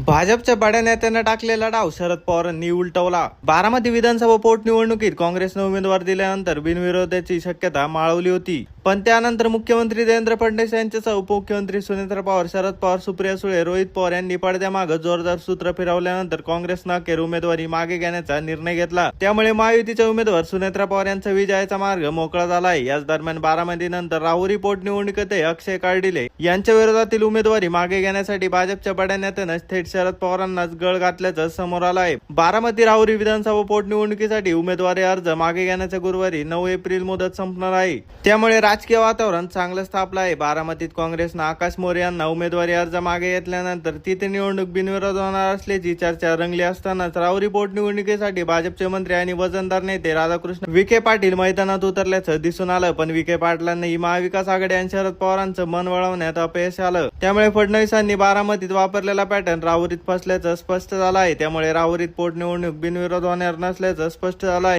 भाजपच्या बड्या नेत्यांना टाकलेला डाव शरद पवारांनी उलटवला। बारामती विधानसभा पोटनिवडणुकीत काँग्रेसने उमेदवार दिल्यानंतर बिनविरोधाची शक्यता माळवली होती, पण त्यानंतर मुख्यमंत्री देवेंद्र फडणवीस यांच्यासह उपमुख्यमंत्री सुनेत्रा पवार, शरद पवार, सुप्रिया सुळे, रोहित पवार यांनी पडद्यामागे जोरदार सूत्र फिरवल्यानंतर काँग्रेसने अखेर उमेदवारी मागे घेण्याचा निर्णय घेतला। त्यामुळे महायुतीच्या उमेदवार सुनेत्रा पवार यांचा विजयाचा मार्ग मोकळा झाला आहे। याच दरम्यान बारामती नंतर राहुरी पोटनिवडणुकीतही अक्षय कार्डिले यांच्या विरोधातील उमेदवारी मागे घेण्यासाठी भाजपच्या बड्या नेत्यानं थेट शरद पवारांनाच गळ घातल्याचं समोर आलं आहे। बारामती राहुरी विधानसभा पोटनिवडणुकीसाठी उमेदवारी अर्ज मागे घेण्याच्या गुरुवारी 9 एप्रिल मुदत संपणार आहे। त्यामुळे राजकीय वातावरण चांगलंच तापलं आहे। बारामतीत काँग्रेसनं आकाश मोरे यांना उमेदवारी अर्ज मागे घेतल्यानंतर तिथे निवडणूक बिनविरोध होणार असल्याची चर्चा रंगली असतानाच राहुरी पोटनिवडणुकीसाठी भाजपचे मंत्री आणि वजनदार नेते राधाकृष्ण विखे पाटील मैदानात उतरल्याचं दिसून आलं, पण विखे पाटलांनी महाविकास आघाडी आणि शरद पवारांचं मन वळवण्यात अपयश आलं। त्यामुळे फडणवीसांनी बारामतीत वापरलेला पॅटर्न राहुरीत फसल्याचं स्पष्ट झालं आहे। त्यामुळे राहुरीत पोटनिवडणूक बिनविरोध होणार नसल्याचं स्पष्ट झालं आहे।